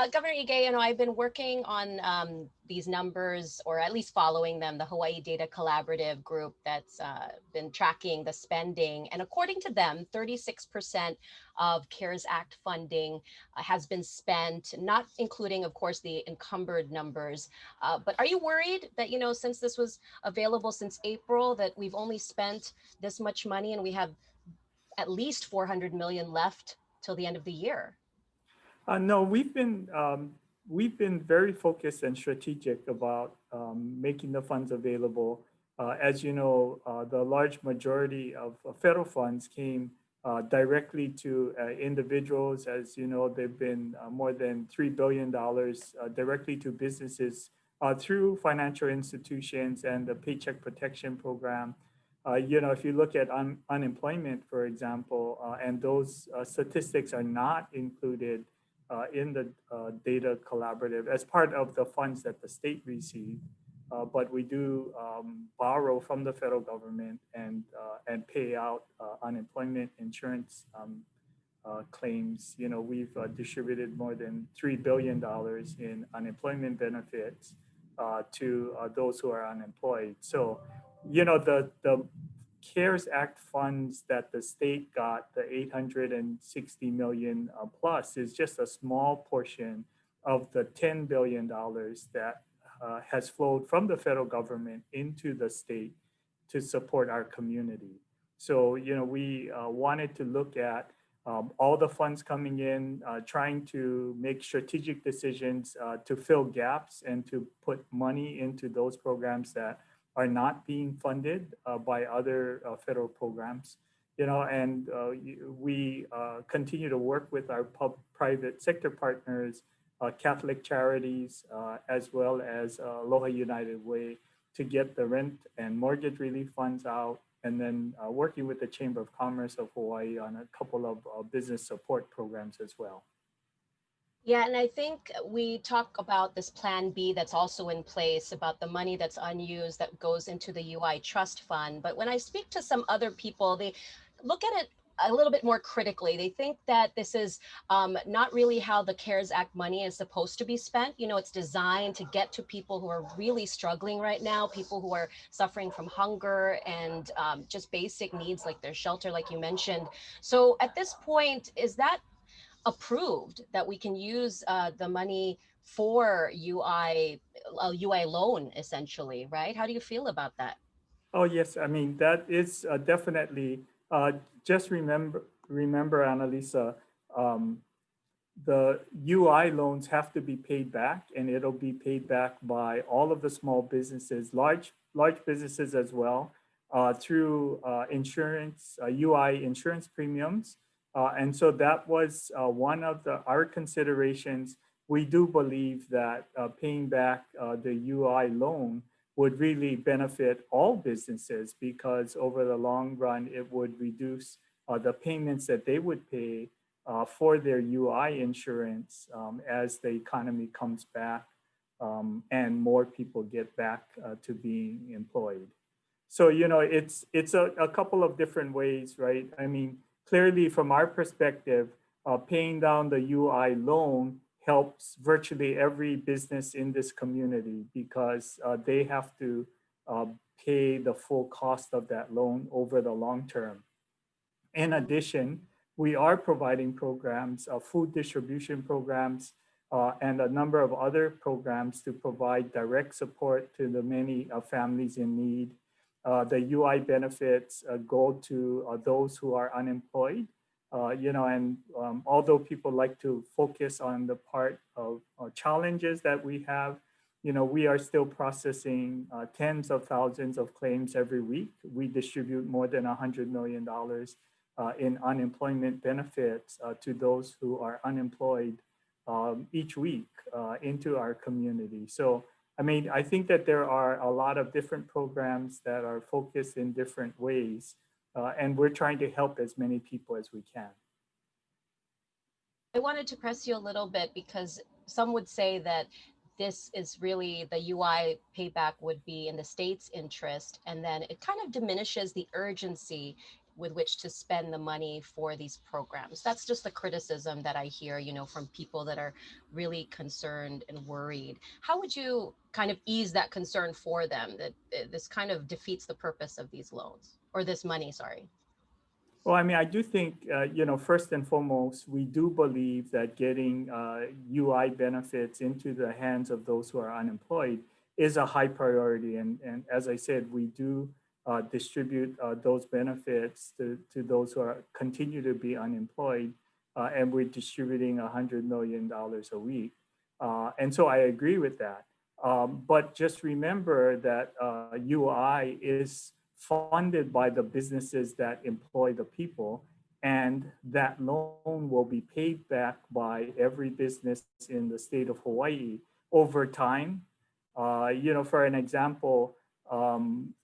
Governor Ige, I've been working on these numbers, or at least following them, the Hawaii Data Collaborative group that's been tracking the spending. And according to them, 36% of CARES Act funding has been spent, not including, of course, the encumbered numbers. But are you worried that, since this was available since April, that we've only spent this much money and we have at least 400 million left till the end of the year? No, we've been very focused and strategic about making the funds available. As you know, the large majority of federal funds came directly to individuals. As you know, they've been more than $3 billion directly to businesses through financial institutions and the Paycheck Protection Program. If you look at unemployment, for example, and those statistics are not included in the data collaborative as part of the funds that the state received. But we do borrow from the federal government and pay out unemployment insurance claims. We've distributed more than $3 billion in unemployment benefits to those who are unemployed. So, the CARES Act funds that the state got, the 860 million plus, is just a small portion of the $10 billion that has flowed from the federal government into the state to support our community. So, we wanted to look at all the funds coming in, trying to make strategic decisions to fill gaps and to put money into those programs that are not being funded by other federal programs. And we continue to work with our private sector partners, Catholic Charities, as well as Aloha United Way, to get the rent and mortgage relief funds out, and then working with the Chamber of Commerce of Hawaii on a couple of business support programs as well. Yeah, and I think we talk about this Plan B that's also in place, about the money that's unused that goes into the UI Trust Fund. But when I speak to some other people, they look at it a little bit more critically. They think that this is not really how the CARES Act money is supposed to be spent. It's designed to get to people who are really struggling right now, people who are suffering from hunger and just basic needs like their shelter, like you mentioned. So at this point, is that approved that we can use the money for UI loan, essentially, right? How do you feel about that? Oh yes, I mean that is definitely. Uh, just remember, Annalisa, um, the UI loans have to be paid back, and it'll be paid back by all of the small businesses, large businesses as well, through insurance, UI insurance premiums, and so that was one of our considerations. We do believe that paying back the UI loan would really benefit all businesses, because over the long run, it would reduce the payments that they would pay for their UI insurance as the economy comes back and more people get back to being employed. So, it's a couple of different ways, right? I mean, clearly from our perspective, paying down the UI loan helps virtually every business in this community, because they have to uh, pay the full cost of that loan over the long term. In addition, we are providing programs, food distribution programs, and a number of other programs to provide direct support to the many families in need. The UI benefits go to those who are unemployed, and although people like to focus on the part of challenges that we have, we are still processing tens of thousands of claims every week. We distribute more than $100 million in unemployment benefits to those who are unemployed each week into our community. So, I mean, I think that there are a lot of different programs that are focused in different ways, and we're trying to help as many people as we can. I wanted to press you a little bit because some would say that this is really the UI payback would be in the state's interest, and then it kind of diminishes the urgency with which to spend the money for these programs. That's just the criticism that I hear, from people that are really concerned and worried. How would you kind of ease that concern for them, that this kind of defeats the purpose of these loans, or this money, sorry? Well, I mean, I do think, first and foremost, we do believe that getting UI benefits into the hands of those who are unemployed is a high priority. And as I said, we do distribute those benefits to those who are continue to be unemployed, and we're distributing $100 million a week. And so I agree with that. But just remember that UI is funded by the businesses that employ the people, and that loan will be paid back by every business in the state of Hawaii over time. For an example,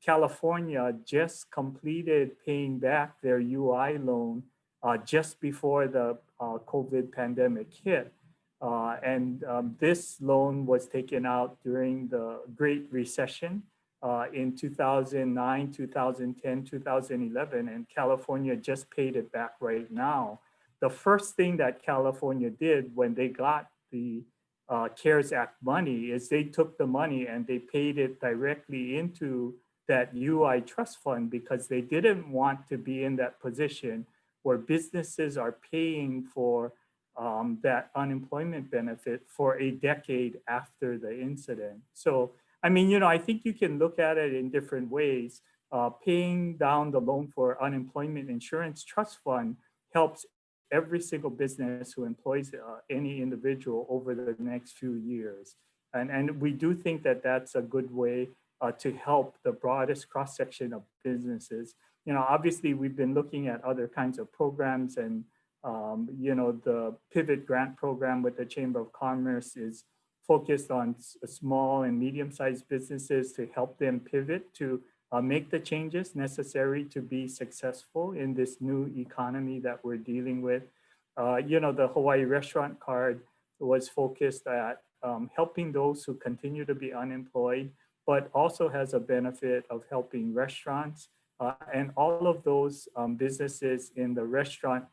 California just completed paying back their UI loan just before the COVID pandemic hit. And this loan was taken out during the Great Recession in 2009, 2010, 2011, and California just paid it back right now. The first thing that California did when they got the CARES Act money is they took the money and they paid it directly into that UI trust fund, because they didn't want to be in that position where businesses are paying for that unemployment benefit for a decade after the incident. So I mean, I think you can look at it in different ways. Paying down the loan for unemployment insurance trust fund helps every single business who employs any individual over the next few years. And we do think that that's a good way to help the broadest cross-section of businesses. Obviously, we've been looking at other kinds of programs, and the Pivot Grant Program with the Chamber of Commerce is focused on small and medium-sized businesses to help them pivot to make the changes necessary to be successful in this new economy that we're dealing with. The Hawaii Restaurant Card was focused at helping those who continue to be unemployed, but also has a benefit of helping restaurants and all of those businesses in the restaurant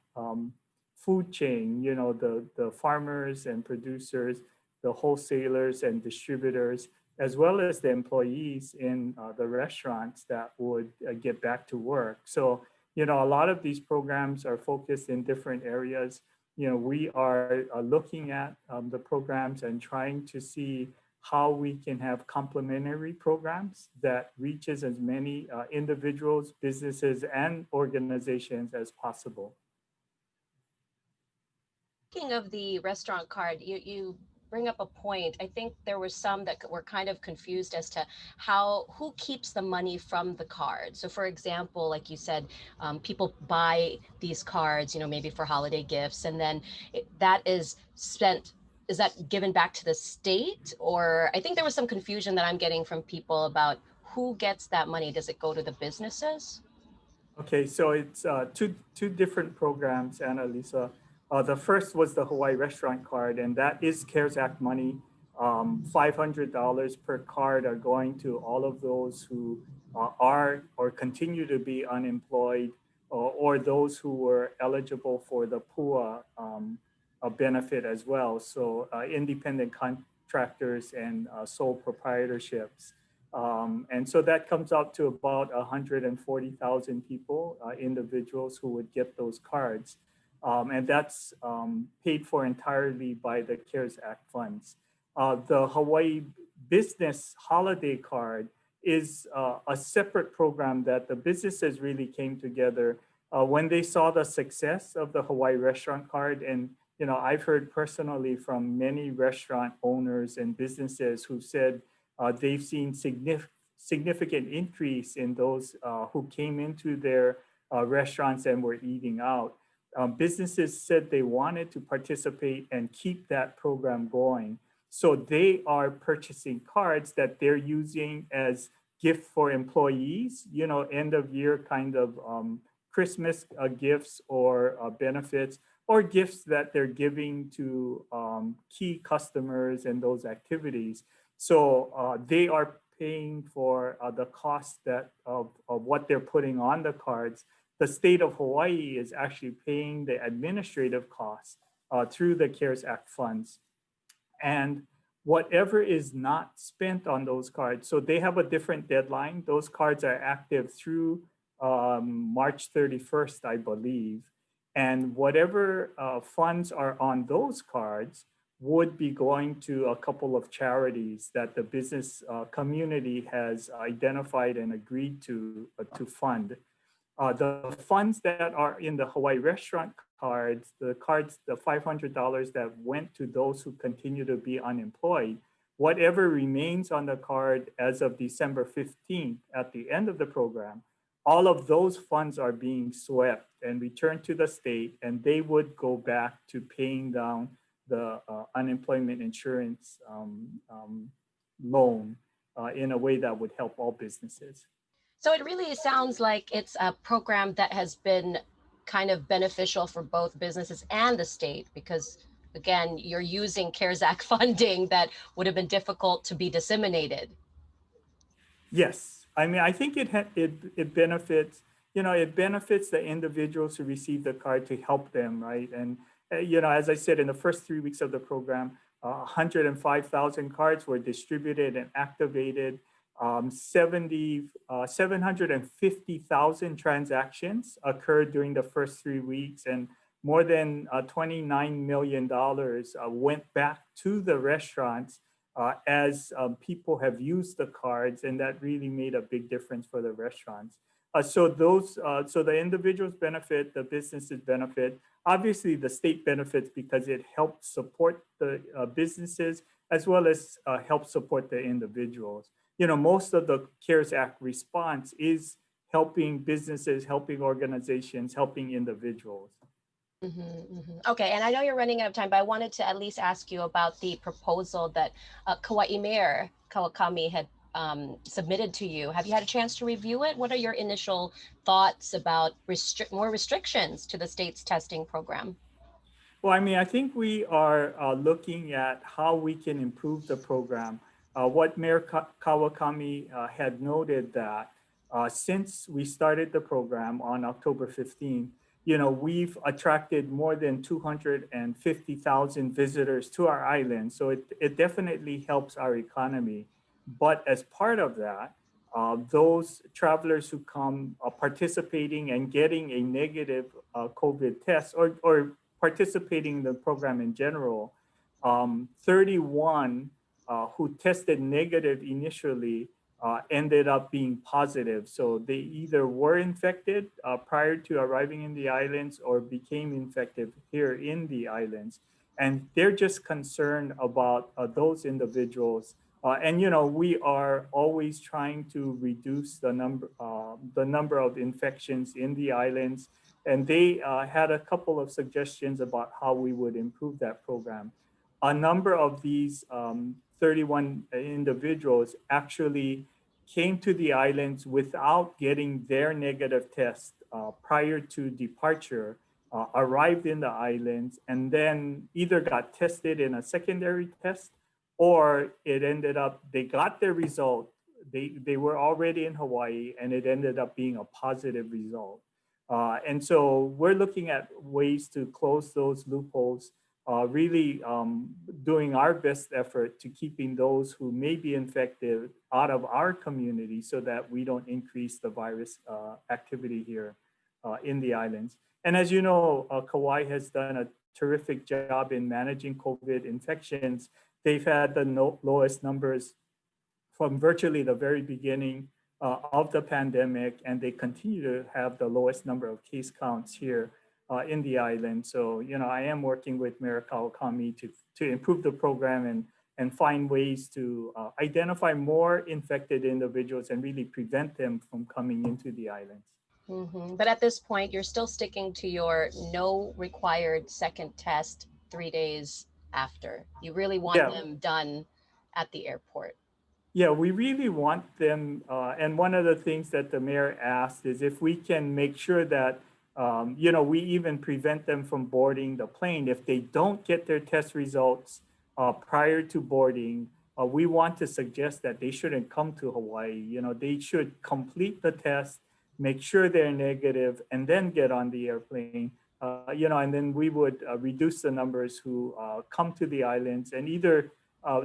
food chain, the farmers and producers, the wholesalers and distributors, as well as the employees in the restaurants that would get back to work. So, a lot of these programs are focused in different areas. We are looking at the programs and trying to see how we can have complementary programs that reaches as many individuals, businesses, and organizations as possible. Speaking of the restaurant card, you bring up a point. I think there were some that were kind of confused as to who keeps the money from the card. So for example, like you said, people buy these cards, maybe for holiday gifts, and then that is spent. Is that given back to the state? Or I think there was some confusion that I'm getting from people about who gets that money. Does it go to the businesses? Okay, so it's two different programs, Annalisa. The first was the Hawaii Restaurant Card, and that is CARES Act money. $500 per card are going to all of those who are or continue to be unemployed, or those who were eligible for the PUA benefit as well. So independent contractors and sole proprietorships. And so that comes out to about 140,000 people, individuals who would get those cards. And that's paid for entirely by the CARES Act funds. The Hawaii Business Holiday Card is a separate program that the businesses really came together when they saw the success of the Hawaii Restaurant Card. And I've heard personally from many restaurant owners and businesses who said they've seen significant increase in those who came into their restaurants and were eating out. Businesses said they wanted to participate and keep that program going. So they are purchasing cards that they're using as gift for employees, end of year kind of Christmas gifts or benefits, or gifts that they're giving to key customers and those activities. So they are paying for the cost of what they're putting on the cards, the state of Hawaii is actually paying the administrative costs through the CARES Act funds. And whatever is not spent on those cards, so they have a different deadline. Those cards are active through March 31st, I believe. And whatever funds are on those cards would be going to a couple of charities that the business community has identified and agreed to fund. The funds that are in the Hawaii restaurant cards, the $500 that went to those who continue to be unemployed, whatever remains on the card as of December 15th at the end of the program, all of those funds are being swept and returned to the state, and they would go back to paying down the unemployment insurance loan in a way that would help all businesses. So it really sounds like it's a program that has been kind of beneficial for both businesses and the state because, again, you're using CARES Act funding that would have been difficult to be disseminated. Yes, I mean, I think it benefits, it benefits the individuals who receive the card to help them, right? And as I said, in the first 3 weeks of the program, 105,000 cards were distributed and activated. 750,000 transactions occurred during the first 3 weeks, and more than $29 million went back to the restaurants as people have used the cards, and that really made a big difference for the restaurants. So the individuals benefit, the businesses benefit. Obviously, the state benefits because it helps support the businesses as well as help support the individuals. Most of the CARES Act response is helping businesses, helping organizations, helping individuals. Okay, and I know you're running out of time, but I wanted to at least ask you about the proposal that Kauai Mayor Kawakami had submitted to you. Have you had a chance to review it? What are your initial thoughts about more restrictions to the state's testing program? Well, I mean, I think we are looking at how we can improve the program. What Mayor Kawakami had noted that since we started the program on October 15th, we've attracted more than 250,000 visitors to our island. So it definitely helps our economy. But as part of that, those travelers who come participating and getting a negative COVID test or participating in the program in general, 31 who tested negative initially ended up being positive. So they either were infected prior to arriving in the islands or became infected here in the islands. And they're just concerned about those individuals. And we are always trying to reduce the number of infections in the islands. And they had a couple of suggestions about how we would improve that program. A number of these 31 individuals actually came to the islands without getting their negative test prior to departure, arrived in the islands, and then either got tested in a secondary test or it ended up, they got their result. They were already in Hawaii and it ended up being a positive result. And so we're looking at ways to close those loopholes, really doing our best effort to keeping those who may be infected out of our community so that we don't increase the virus activity here in the islands. And as you know, Kauai has done a terrific job in managing COVID infections. They've had the lowest numbers from virtually the very beginning of the pandemic, and they continue to have the lowest number of case counts here in the island. So, I am working with Mayor Kawakami to improve the program and find ways to identify more infected individuals and really prevent them from coming into the islands. But at this point, you're still sticking to your no required second test 3 days after. You really want them done at the airport. Yeah, we really want them. And one of the things that the mayor asked is if we can make sure that, we even prevent them from boarding the plane. If they don't get their test results prior to boarding, we want to suggest that they shouldn't come to Hawaii. They should complete the test. make sure they're negative, and then get on the airplane. And then we would reduce the numbers who come to the islands and either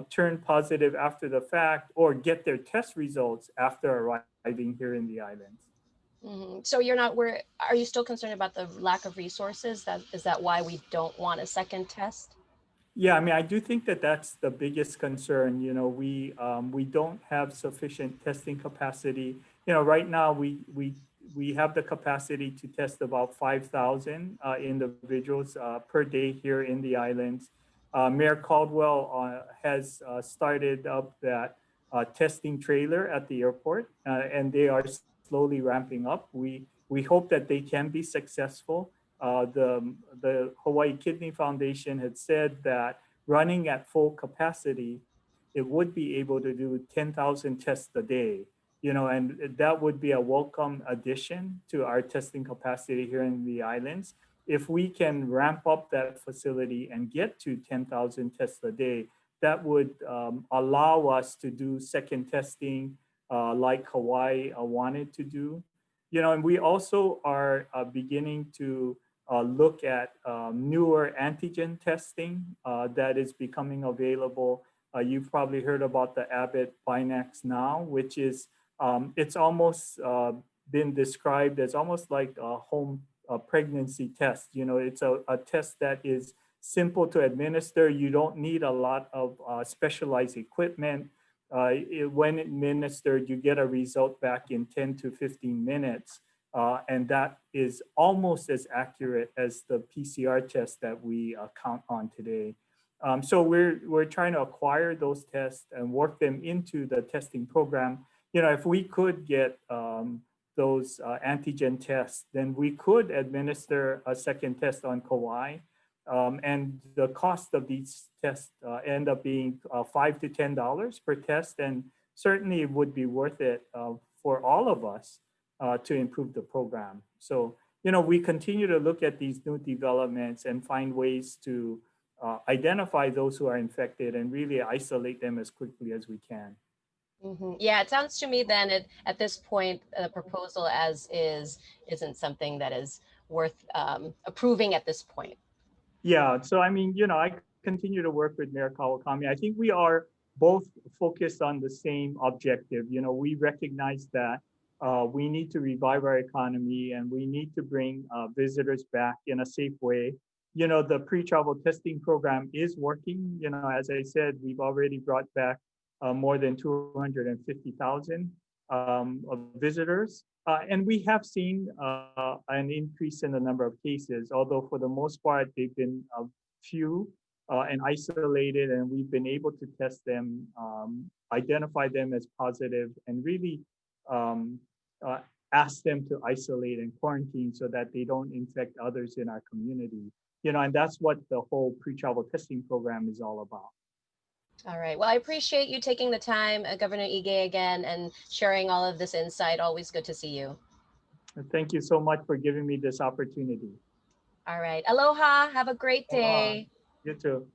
turn positive after the fact or get their test results after arriving here in the islands. So you're not where are you still concerned about the lack of resources? That is that why we don't want a second test? Yeah, I mean, I do think that that's the biggest concern. We don't have sufficient testing capacity. Right now we have the capacity to test about 5,000 individuals per day here in the islands. Mayor Caldwell has started up that testing trailer at the airport, and they are slowly ramping up. We hope that they can be successful. The Hawaii Kidney Foundation had said that running at full capacity, it would be able to do 10,000 tests a day, and that would be a welcome addition to our testing capacity here in the islands. If we can ramp up that facility and get to 10,000 tests a day, that would allow us to do second testing like Hawaii wanted to do. And we also are beginning to look at newer antigen testing that is becoming available. You've probably heard about the Abbott Binax Now, which is it's almost been described as almost like a home pregnancy test. It's a test that is simple to administer. You don't need a lot of specialized equipment. When administered, you get a result back in 10 to 15 minutes. And that is almost as accurate as the PCR test that we count on today. So we're trying to acquire those tests and work them into the testing program. If we could get those antigen tests, then we could administer a second test on Kauai. And the cost of these tests end up being $5 to $10 per test, and certainly it would be worth it for all of us to improve the program. So, we continue to look at these new developments and find ways to identify those who are infected and really isolate them as quickly as we can. Yeah, it sounds to me then at this point, the proposal as is isn't something that is worth approving at this point. Yeah, so I mean, I continue to work with Mayor Kawakami. I think we are both focused on the same objective. We recognize that we need to revive our economy and we need to bring visitors back in a safe way. The pre-travel testing program is working. As I said, we've already brought back more than 250,000 visitors. And we have seen an increase in the number of cases, although for the most part, they've been few and isolated, and we've been able to test them, identify them as positive, and really um, uh, ask them to isolate and quarantine so that they don't infect others in our community. And that's what the whole pre-travel testing program is all about. All right. Well, I appreciate you taking the time, Governor Ige, again, and sharing all of this insight. Always good to see you. Thank you so much for giving me this opportunity. All right. Aloha. Have a great Aloha. day. You too.